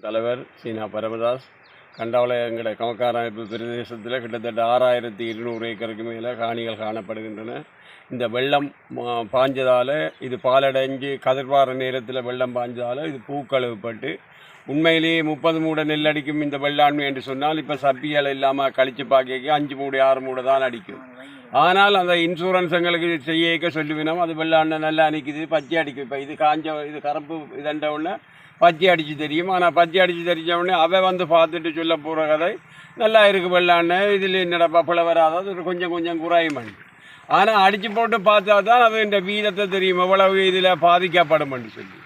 தலைவர் சீனா பரமதாஸ் கண்டாவளை எங்களுடைய கமக்கார அமைப்பு பிரதேசத்தில் கிட்டத்தட்ட 6200 ஏக்கருக்கு மேலே காணிகள் காணப்படுகின்றன. இந்த வெள்ளம் பாய்ஞ்சதால் இது பாலடைஞ்சு கதிர்வார நேரத்தில் வெள்ளம் பாய்ஞ்சதால் இது பூக்கழுவுப்பட்டு உண்மையிலேயே 30 மூட நெல் அடிக்கும் இந்த வெள்ளாண்மை என்று சொன்னால் இப்போ சப்பிகள் இல்லாமல் கழிச்சு பார்க்க 5 மூடை 6 மூடை தான் அடிக்கும். ஆனால் அந்த இன்சூரன்ஸ் எங்களுக்கு செய்ய சொல்லுவினோம், அது வெள்ளாண்மை நல்லா அணிக்குது, பச்சை அடிக்கும். இப்போ இது காஞ்ச இது கருப்பு இதண்ட உடனே பச்சை அடித்து தெரியும். ஆனால் பச்சை அடித்து தெரிஞ்ச உடனே அவன் வந்து பார்த்துட்டு சொல்ல போகிற கதை நல்லா இருக்குது வெள்ளாண்மை, இதில் என்னடா பப்பளை வராது, அது கொஞ்சம் கொஞ்சம் குறையுமான். ஆனால் அடித்து போட்டு பார்த்தா தான் அது இந்த வீதத்தை தெரியும் எவ்வளவு இதில் பாதிக்கப்படும் சொல்லி.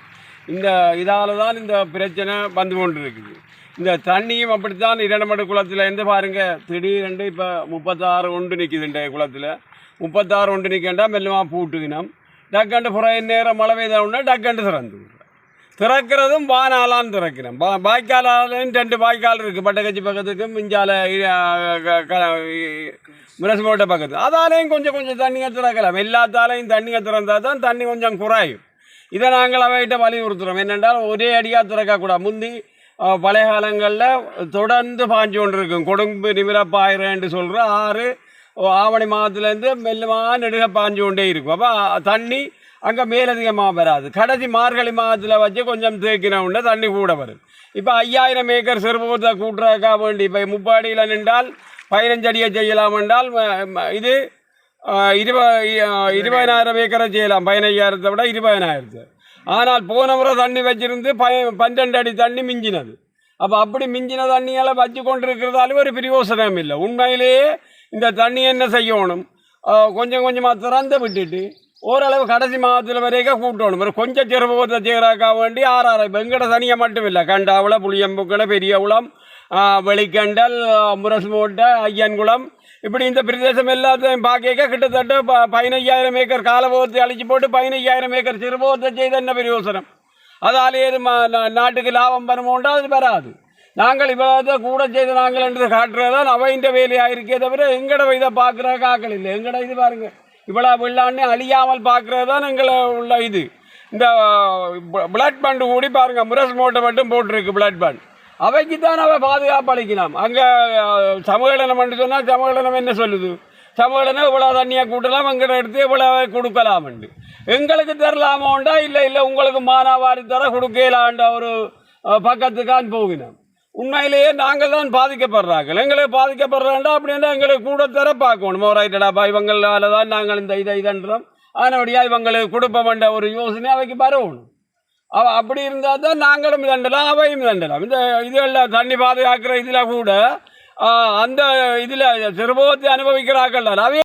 இந்த இதால் தான் இந்த பிரச்சனை வந்து கொண்டு இருக்குது. இந்த தண்ணியும் அப்படித்தான் இரண்டமடு குளத்தில் இருந்து பாருங்கள், திடீரெண்டு இப்போ 36 ஒன்று நிற்குது. இந்த குளத்தில் 36 ஒன்று நிற்கண்டா மெல்லமாக பூட்டுக்கினோம். டக்கண்டு புற நேரம் மழை பெய்தவுடனே டக்கண்டு திறந்து திறக்கிறதும் வானாலான்னு திறக்கிறோம். வாய்க்காலாலும் 2 வாய்க்கால் இருக்குது, பட்டக்கச்சி பக்கத்துக்கு மிஞ்சால முரசுமோட்டை பக்கத்து. அதாலேயும் கொஞ்சம் கொஞ்சம் தண்ணியை திறக்கலாம். எல்லாத்தாலையும் தண்ணியை திறந்தால் தான் தண்ணி கொஞ்சம் குறையும். இதை நாங்கள் அவைகிட்ட வலியுறுத்துகிறோம். என்னென்றால் ஒரே அடியாக திறக்கக்கூடாது. முந்தி பழைய காலங்களில் தொடர்ந்து பாஞ்சு கொண்டு இருக்கும். கொடும்பு நிமிரப்பாயிரன்னு சொல்கிற ஆறு ஆவணி மாதத்துலேருந்து மெல்லமாக நெடுக பாஞ்சு கொண்டே இருக்கும். அப்போ தண்ணி அங்கே மேலதிகமாக வராது. கடைசி மார்கழி மாதத்தில் வச்சு கொஞ்சம் தேக்கினவுடனே தண்ணி கூட வரும். இப்போ 5000 ஏக்கர் சிறுபத்தை கூட்டுறதுக்காக வேண்டி இப்போ 30 அடியில் நின்றால் 15 அடியை செய்யலாம் என்றால் இது 20,000 ஏக்கரை செய்யலாம். 15,000 விட 20,000. ஆனால் போன முறை தண்ணி வச்சிருந்து 12 அடி தண்ணி மிஞ்சினது. அப்போ அப்படி மிஞ்சின தண்ணியெல்லாம் வச்சு கொண்டு இருக்கிறதாலும் ஒரு பிரயோசனம் இல்லை. உண்மையிலேயே இந்த தண்ணி என்ன செய்யணும், கொஞ்சம் கொஞ்சமாக திறந்து விட்டுட்டு ஓரளவு கடைசி மாதத்தில் வரைக்கும் கூட்டணும். ஒரு கொஞ்சம் சிறுபத்தை செய்கிறாக்கா வேண்டி 6 வெங்கட தனியை மட்டும் இல்லை, கண்டாவளை, புளியம்புக்கடை, பெரியகுளம், வெளிக்கண்டல், முரசுமோட்டை, ஐயன்குளம், இப்படி இந்த பிரதேசம் எல்லாத்தையும் பார்க்க கிட்டத்தட்ட 15,000 ஏக்கர் காலபோகத்தை அழிச்சு போட்டு 15,000 ஏக்கர் சிறுபோகத்தை செய்த என்ன பிரயோசனம்? அதாலே நாட்டுக்கு லாபம் வருமோண்டா அது வராது. நாங்கள் இவ்வளோ கூட செய்த நாங்கள் என்று காட்டுறதான் அவைன்ற வேலையாக இருக்கே தவிர எங்கட இதை பார்க்குற காக்கள் இல்லை. எங்கட இது பாருங்கள், இவ்வளோ வெள்ளான்னு அழியாமல் பார்க்குறது தான் எங்களை உள்ள இது. இந்த பிளட் பண்டு கூடி பாருங்கள், முரசுமோட்டை மட்டும் போட்டிருக்கு பிளட் பண்ட். அவைக்கு தான் அவை பாதுகாப்பு அளிக்கலாம். அங்கே சமூகநலம் என்று சொன்னால் சமூகநலம் என்ன சொல்லுது? சமூகநலம் இவ்வளோ தண்ணியை கூட்டலாம், எங்கிட்ட எடுத்து இவ்வளோ கொடுக்கலாம்ண்டு. எங்களுக்கு தரலாமோண்டா இல்லை இல்லை உங்களுக்கு மானாவாரி தர கொடுக்கலான்ற ஒரு பக்கத்துக்கான் போகினோம். உண்மையிலேயே நாங்கள் தான் பாதிக்கப்படுறாங்க. எங்களுக்கு பாதிக்கப்படுறாண்டா அப்படின்னா எங்களுக்கு கூட தர பார்க்கணும். ரைட்டடாப்பா இவங்களால தான் நாங்கள் இந்த இதன்றோம், அதனுடைய இவங்களுக்கு கொடுப்ப வேண்ட ஒரு யோசனை அவைக்கு வரணும். அப்படி இருந்தால் தான் நாங்களும் தண்டலாம், அவையும் தண்டலாம். இந்த இதெல்லாம் தண்ணி பாதுகாக்கிற இதில் கூட அந்த இதில் சிறுபோகத்தை அனுபவிக்கிறார்கள் அவை